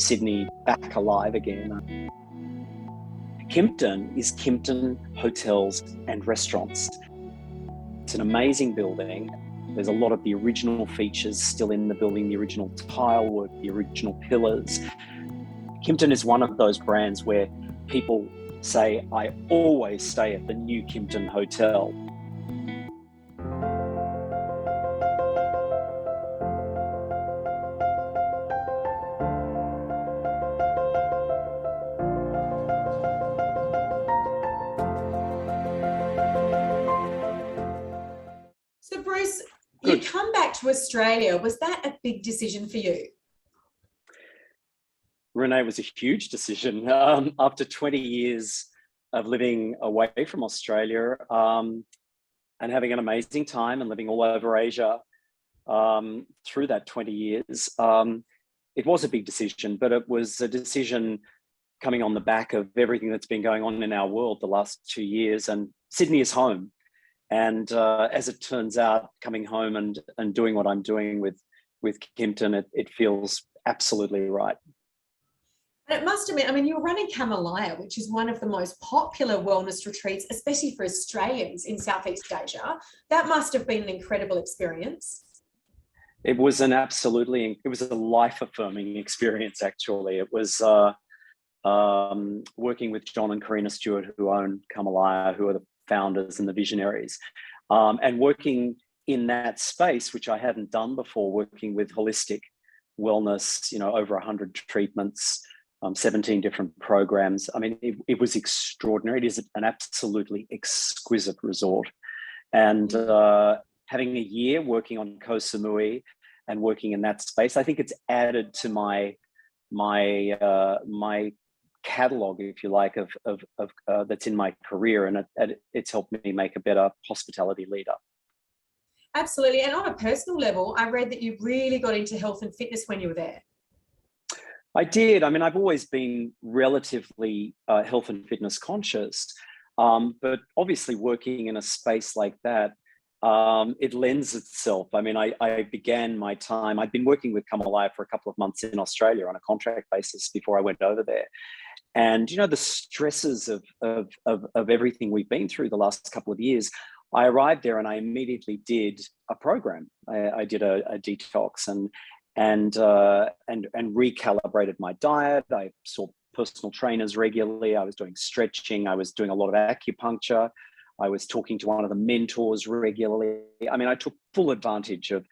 Sydney back alive again. Kimpton is Kimpton Hotels and Restaurants. It's an amazing building. There's a lot of the original features still in the building, the original tile work, the original pillars. Kimpton is one of those brands where people say, I always stay at the new Kimpton Hotel. So Bruce, Good. You come back to Australia. Was that a big decision for you? Renee, it was a huge decision. After 20 years of living away from Australia and having an amazing time and living all over Asia through that 20 years, it was a big decision, but it was a decision coming on the back of everything that's been going on in our world the last 2 years. And Sydney is home. And as it turns out, coming home and doing what I'm doing with Kimpton, it feels absolutely right. And it must have been, I mean, you were running Kamalaya, which is one of the most popular wellness retreats, especially for Australians in Southeast Asia. That must have been an incredible experience. It was a life-affirming experience, actually. It was working with John and Karina Stewart, who own Kamalaya, who are the founders and the visionaries, and working in that space, which I hadn't done before, working with holistic wellness, over 100 treatments, 17 different programs. I mean, it was extraordinary. It is an absolutely exquisite resort. And having a year working on Koh Samui and working in that space, I think it's added to my catalog, if you like, of that's in my career, and it's helped me make a better hospitality leader. Absolutely. And on a personal level, I read that you really got into health and fitness when you were there. I did. I mean, I've always been relatively health and fitness conscious, but obviously working in a space like that, it lends itself. I mean, I began my time, I'd been working with Kamalaya for a couple of months in Australia on a contract basis before I went over there. And, the stresses of everything we've been through the last couple of years, I arrived there and I immediately did a program. I did a detox and recalibrated my diet. I saw personal trainers regularly. I was doing stretching. I was doing a lot of acupuncture. I was talking to one of the mentors regularly. I mean, I took full advantage of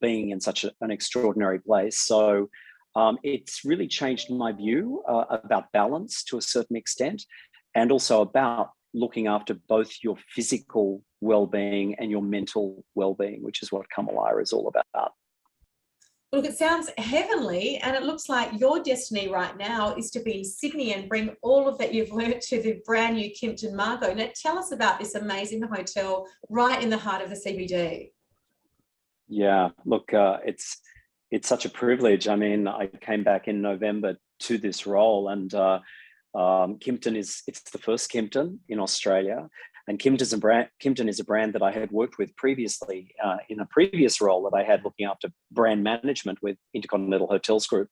being in such an extraordinary place. So it's really changed my view about balance to a certain extent, and also about looking after both your physical well-being and your mental well-being, which is what Kamalaya is all about. Look, it sounds heavenly, and it looks like your destiny right now is to be in Sydney and bring all of that you've learned to the brand new Kimpton Margot. Now, tell us about this amazing hotel right in the heart of the CBD. Yeah, look, it's such a privilege. I mean, I came back in November to this role, and Kimpton it's the first Kimpton in Australia. And Kimpton is a brand that I had worked with previously in a previous role that I had looking after brand management with Intercontinental Hotels Group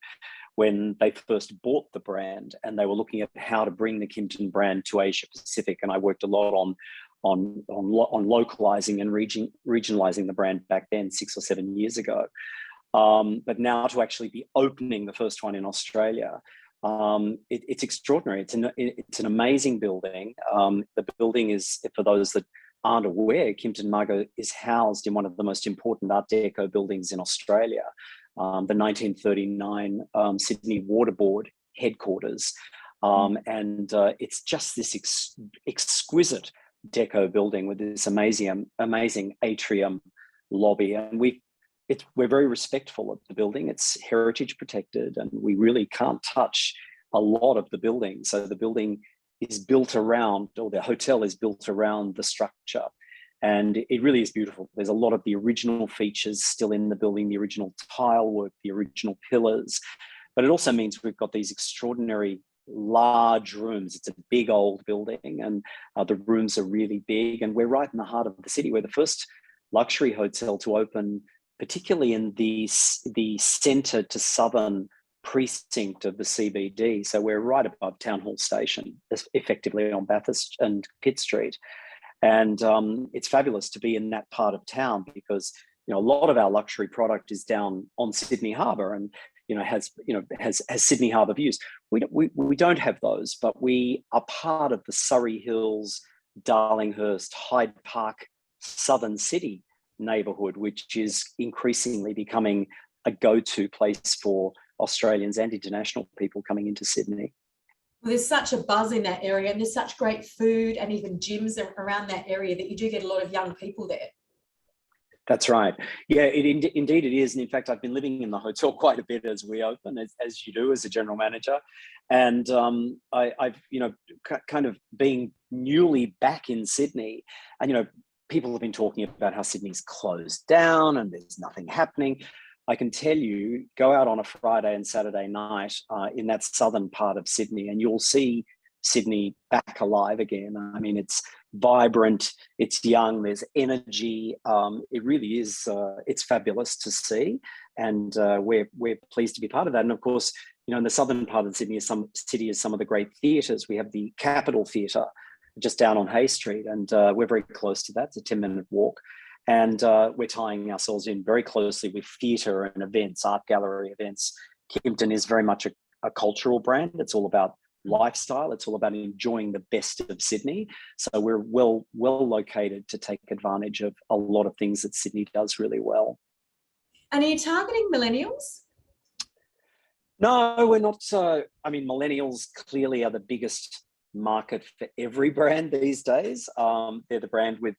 when they first bought the brand, and they were looking at how to bring the Kimpton brand to Asia Pacific. And I worked a lot on localizing and regionalizing the brand back then 6 or 7 years ago. But now to actually be opening the first one in Australia, it's extraordinary. It's an amazing building. The building is, for those that aren't aware, Kimpton Margot is housed in one of the most important Art Deco buildings in Australia, the 1939 Sydney Water Board headquarters. And it's just this exquisite deco building with this amazing atrium lobby. And we're very respectful of the building. It's heritage protected, and we really can't touch a lot of the building. So the building is built around, or the hotel is built around the structure. And it really is beautiful. There's a lot of the original features still in the building, the original tile work, the original pillars. But it also means we've got these extraordinary large rooms. It's a big old building, and the rooms are really big. And we're right in the heart of the city. We're the first luxury hotel to open, particularly in the centre to southern precinct of the CBD. So we're right above Town Hall Station, effectively on Bathurst and Pitt Street. And it's fabulous to be in that part of town because, a lot of our luxury product is down on Sydney Harbour and, has Sydney Harbour views. We don't have those, but we are part of the Surrey Hills, Darlinghurst, Hyde Park, Southern City neighbourhood, which is increasingly becoming a go-to place for Australians and international people coming into Sydney. Well, there's such a buzz in that area and there's such great food and even gyms around that area that you do get a lot of young people there. That's right. Yeah, indeed it is. And in fact, I've been living in the hotel quite a bit as we open, as you do as a general manager. And I've, kind of being newly back in Sydney, and, people have been talking about how Sydney's closed down and there's nothing happening. I can tell you, go out on a Friday and Saturday night in that southern part of Sydney and you'll see Sydney back alive again. I mean, it's vibrant, it's young, there's energy. It really is, it's fabulous to see. And we're pleased to be part of that. And of course, in the southern part of Sydney, some of the great theatres. We have the Capitol Theatre just down on Hay Street, and we're very close to that. It's a 10-minute walk. And we're tying ourselves in very closely with theatre and events, art gallery events. Kimpton is very much a cultural brand. It's all about lifestyle. It's all about enjoying the best of Sydney. So we're well located to take advantage of a lot of things that Sydney does really well. And are you targeting millennials? No, we're not. Millennials clearly are the biggest market for every brand these days. They're the brand with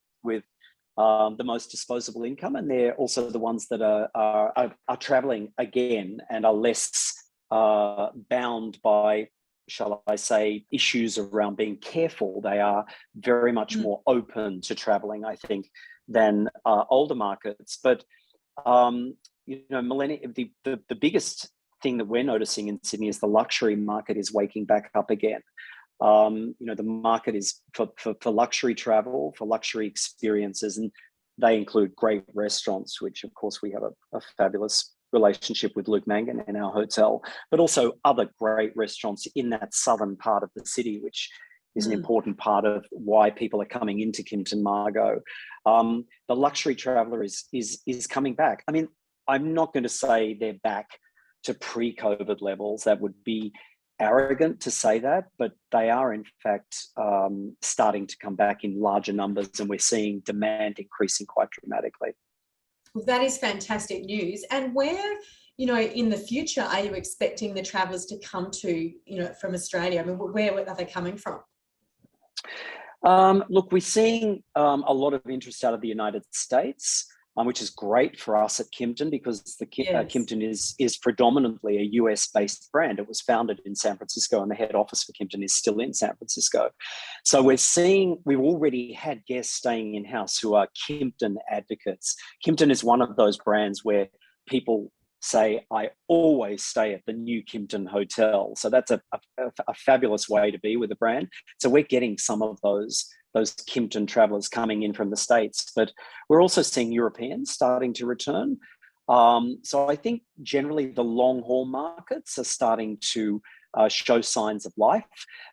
the most disposable income, and they're also the ones that are traveling again and are less bound by, shall I say, issues around being careful. They are very much more open to traveling, I think, than older markets. But the biggest thing that we're noticing in Sydney is the luxury market is waking back up again. The market is for luxury travel, for luxury experiences, and they include great restaurants, which of course we have a fabulous relationship with Luke Mangan in our hotel, but also other great restaurants in that southern part of the city, which is an important part of why people are coming into Kimpton Margot. The luxury traveller is coming back. I mean, I'm not going to say they're back to pre-COVID levels. That would be arrogant to say that, but they are in fact starting to come back in larger numbers, and we're seeing demand increasing quite dramatically. Well, that is fantastic news. And where, in the future, are you expecting the travellers to come to, from Australia? I mean, where are they coming from? Look, we're seeing a lot of interest out of the United States, which is great for us at Kimpton because Kimpton is predominantly a US-based brand. It was founded in San Francisco and the head office for Kimpton is still in San Francisco. So we've already had guests staying in-house who are Kimpton advocates. Kimpton is one of those brands where people say, I always stay at the new Kimpton Hotel. So that's a fabulous way to be with a brand. So we're getting some of those Kimpton travellers coming in from the States, but we're also seeing Europeans starting to return. So I think generally the long haul markets are starting to show signs of life,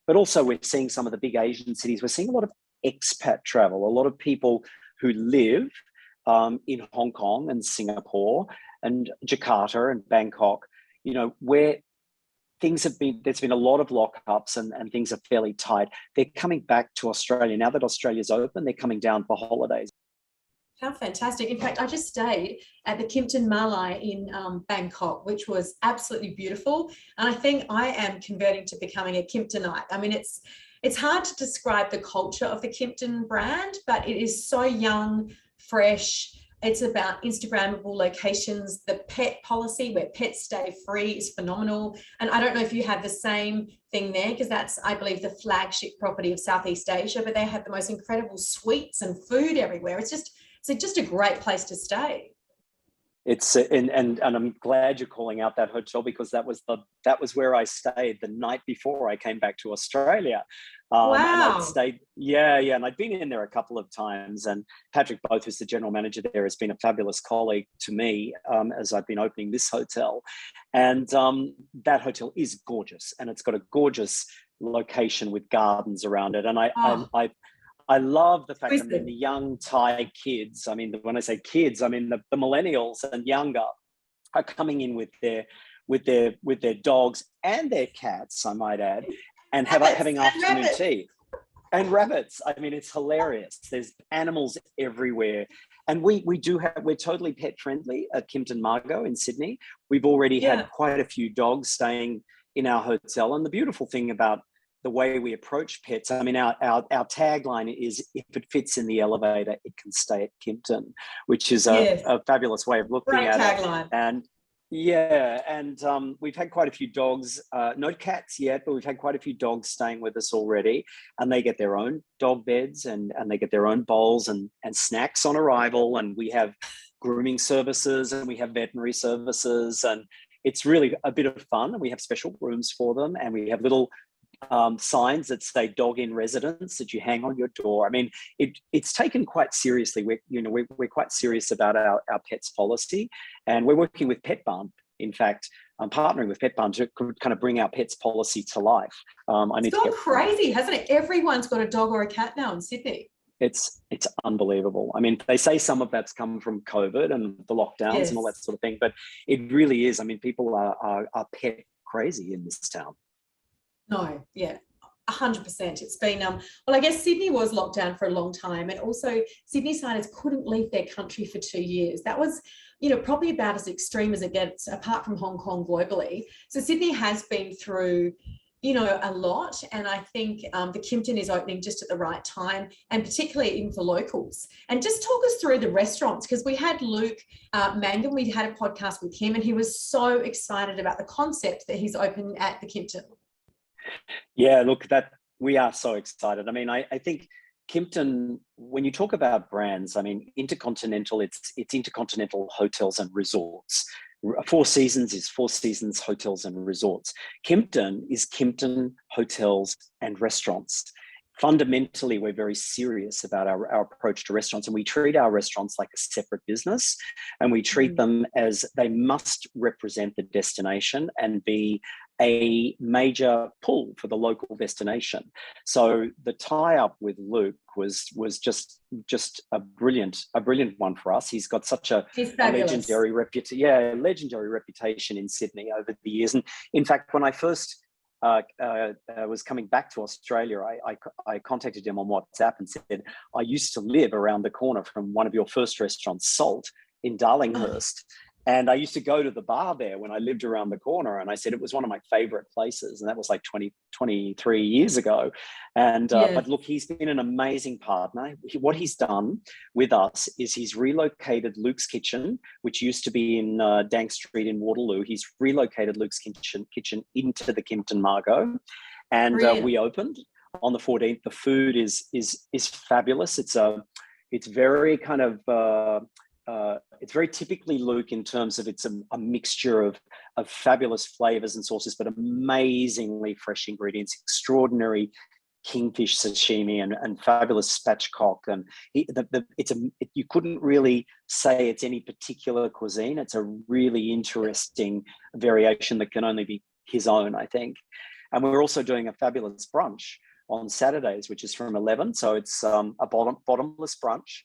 but also we're seeing some of the big Asian cities. We're seeing a lot of expat travel, a lot of people who live in Hong Kong and Singapore and Jakarta and Bangkok, where there's been a lot of lockups and things are fairly tight. They're coming back to Australia. Now that Australia's open, they're coming down for holidays. How fantastic. In fact, I just stayed at the Kimpton Margot in Bangkok, which was absolutely beautiful. And I think I am converting to becoming a Kimptonite. I mean, it's hard to describe the culture of the Kimpton brand, but it is so young, fresh. It's about Instagrammable locations. The pet policy where pets stay free is phenomenal. And I don't know if you have the same thing there, because that's, I believe, the flagship property of Southeast Asia, but they have the most incredible sweets and food everywhere. It's just a great place to stay. It's and I'm glad you're calling out that hotel, because that was where I stayed the night before I came back to Australia. And I'd Wow. stayed, and I'd been in there a couple of times. And Patrick Both, who's the general manager there, has been a fabulous colleague to me as I've been opening this hotel. And that hotel is gorgeous, and it's got a gorgeous location with gardens around it. And Oh, I love the fact, I mean, exquisite. the young Thai kids, I mean, when I say kids, I mean the millennials and younger are coming in with their dogs and their cats, I might add, and Rabbits having and afternoon rabbits. tea. And rabbits. I mean, it's hilarious. There's animals everywhere. And we're totally pet friendly at Kimpton Margot in Sydney. We've already Yeah. had quite a few dogs staying in our hotel. And the beautiful thing about the way we approach pets, I mean, our tagline is, if it fits in the elevator, it can stay at Kimpton, which is Yes. a fabulous way of looking Great at it. tagline. And yeah, and we've had quite a few dogs, no cats yet, but we've had quite a few dogs staying with us already, and they get their own dog beds, and they get their own bowls and snacks on arrival, and we have grooming services, and we have veterinary services, and it's really a bit of fun. And we have special rooms for them, and we have little signs that say "dog in residence" that you hang on your door. I mean, it's taken quite seriously. We're quite serious about our pets policy, and we're working with Pet Barn. In fact, I'm partnering with Pet Barn to kind of bring our pets policy to life. I It's need to gone get crazy, hasn't it? Everyone's got a dog or a cat now in Sydney. it's unbelievable. I mean, they say some of that's come from COVID and the lockdowns and all that Yes. sort of thing, but it really is. I mean, people are pet crazy in this town. No, yeah. 100%. It's been well, I guess Sydney was locked down for a long time, and also Sydneysiders couldn't leave their country for 2 years. That was, probably about as extreme as it gets, apart from Hong Kong globally. So Sydney has been through, a lot, and I think the Kimpton is opening just at the right time, and particularly even for locals. And just talk us through the restaurants, because we had Luke Mangan, we had a podcast with him, and he was so excited about the concept that he's opening at the Kimpton. Yeah, look, that we are so excited. I mean, I think Kimpton, when you talk about brands, I mean, Intercontinental, it's Intercontinental Hotels and Resorts. Four Seasons is Four Seasons Hotels and Resorts. Kimpton is Kimpton Hotels and Restaurants. Fundamentally, we're very serious about our approach to restaurants, and we treat our restaurants like a separate business, and we treat them as they must represent the destination and be a major pull for the local destination. So the tie-up with Luke was just a brilliant one for us. He's got such a He's fabulous. legendary reputation in Sydney over the years. And in fact, when I first was coming back to Australia, I contacted him on WhatsApp and said, I used to live around the corner from one of your first restaurants, Salt, in Darlinghurst. And I used to go to the bar there when I lived around the corner. And I said it was one of my favorite places. And that was like 23 years ago. And Yeah. but look, he's been an amazing partner. What he's done with us is he's relocated Luke's Kitchen, which used to be in Dank Street in Waterloo. He's relocated Luke's Kitchen into the Kimpton Margot. And we opened on the 14th. The food is fabulous. It's very kind of it's very typically Luke in terms of it's a mixture of fabulous flavors and sauces, but amazingly fresh ingredients, extraordinary kingfish sashimi and fabulous spatchcock. And you couldn't really say it's any particular cuisine. It's a really interesting variation that can only be his own, I think. And we're also doing a fabulous brunch on Saturdays, which is from 11. So it's a bottomless brunch.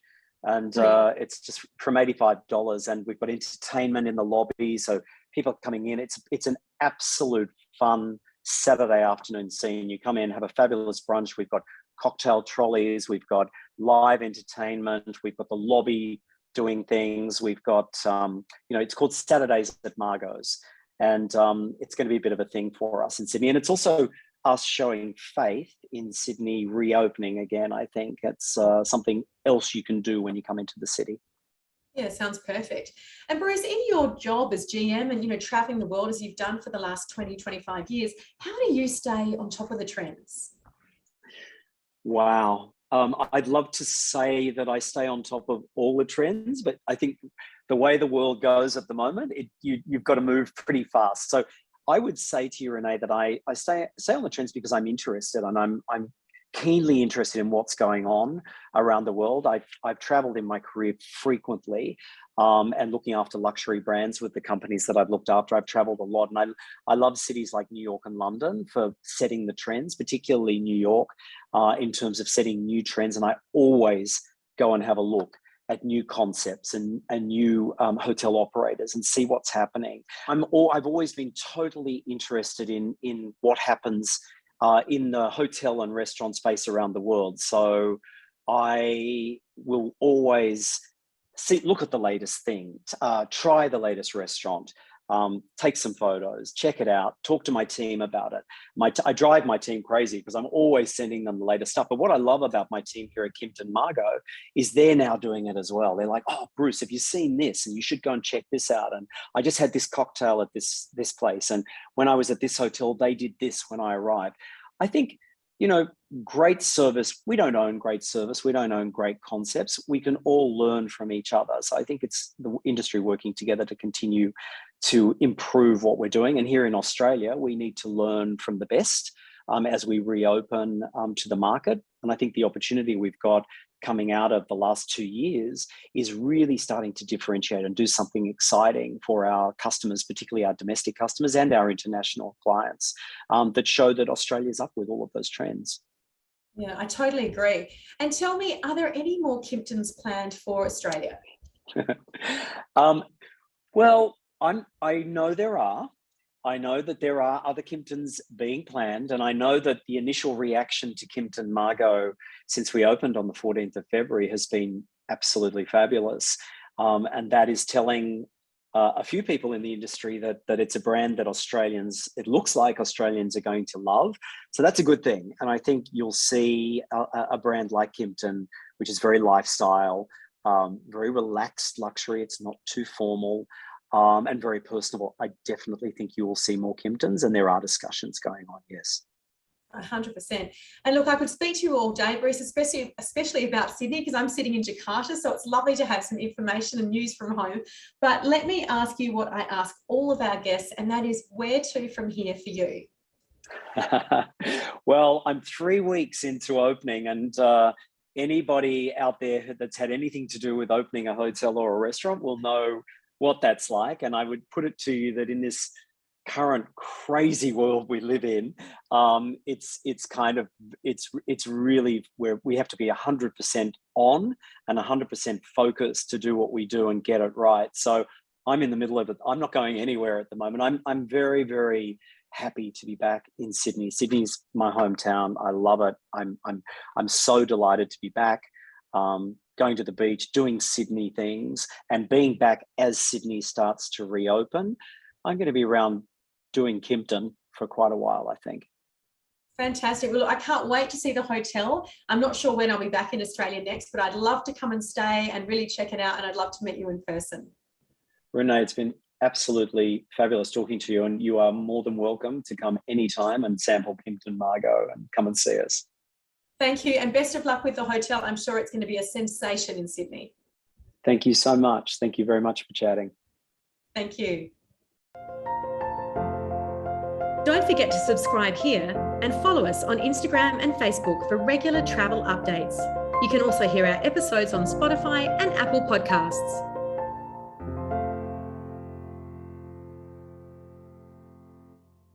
And it's just from $85, and we've got entertainment in the lobby, so people are coming in. It's an absolute fun Saturday afternoon scene. You come in, have a fabulous brunch. We've got cocktail trolleys, we've got live entertainment, we've got the lobby doing things. We've got it's called Saturdays at Margot's, and it's going to be a bit of a thing for us in Sydney. And it's also us showing faith in Sydney reopening again. I think it's something else you can do when you come into the city. Yeah, sounds perfect. And Bruce, in your job as GM and, traveling the world as you've done for the last 20, 25 years, how do you stay on top of the trends? Wow. I'd love to say that I stay on top of all the trends, but I think the way the world goes at the moment, you've got to move pretty fast. So I would say to you, Renee, that I stay on the trends because I'm interested, and I'm keenly interested in what's going on around the world. I've traveled in my career frequently, and looking after luxury brands with the companies that I've looked after. I've traveled a lot, and I love cities like New York and London for setting the trends, particularly New York, in terms of setting new trends. And I always go and have a look at new concepts and new hotel operators and see what's happening. I've always been totally interested in what happens in the hotel and restaurant space around the world. So I will always look at the latest thing, try the latest restaurant, take some photos, check it out, talk to my team about it. I drive my team crazy because I'm always sending them the latest stuff. But what I love about my team here at Kimpton Margot is they're now doing it as well. They're like, oh, Bruce, have you seen this? And you should go and check this out. And I just had this cocktail at this place. And when I was at this hotel, they did this when I arrived. I think, great service. We don't own great service. We don't own great concepts. We can all learn from each other. So I think it's the industry working together to continue to improve what we're doing. And here in Australia, we need to learn from the best as we reopen to the market. And I think the opportunity we've got coming out of the last 2 years is really starting to differentiate and do something exciting for our customers, particularly our domestic customers and our international clients, that show that Australia's up with all of those trends. Yeah, I totally agree. And tell me, are there any more Kimptons planned for Australia? Well, I know there are. I know that there are other Kimptons being planned, and I know that the initial reaction to Kimpton Margot since we opened on the 14th of February has been absolutely fabulous. And that is telling a few people in the industry that it's a brand that it looks like Australians are going to love. So that's a good thing. And I think you'll see a brand like Kimpton, which is very lifestyle, very relaxed luxury. It's not too formal. And very personable. I definitely think you will see more Kimptons, and there are discussions going on, yes. 100%. And look, I could speak to you all day, Bruce, especially about Sydney, because I'm sitting in Jakarta, so it's lovely to have some information and news from home. But let me ask you what I ask all of our guests, and that is, where to from here for you? Well, I'm 3 weeks into opening, and anybody out there that's had anything to do with opening a hotel or a restaurant will know what that's like. And I would put it to you that in this current crazy world we live in, it's really where we have to be 100% on and 100% focused to do what we do and get it right. So I'm in the middle of it. I'm not going anywhere at the moment. I'm very, very happy to be back in Sydney. Sydney's my hometown. I love it. I'm so delighted to be back. Going to the beach, doing Sydney things, and being back as Sydney starts to reopen. I'm going to be around doing Kimpton for quite a while, I think. Fantastic. Well, look, I can't wait to see the hotel. I'm not sure when I'll be back in Australia next, but I'd love to come and stay and really check it out, and I'd love to meet you in person. Renee, it's been absolutely fabulous talking to you, and you are more than welcome to come anytime and sample Kimpton Margot and come and see us. Thank you, and best of luck with the hotel. I'm sure it's going to be a sensation in Sydney. Thank you so much. Thank you very much for chatting. Thank you. Don't forget to subscribe here and follow us on Instagram and Facebook for regular travel updates. You can also hear our episodes on Spotify and Apple Podcasts.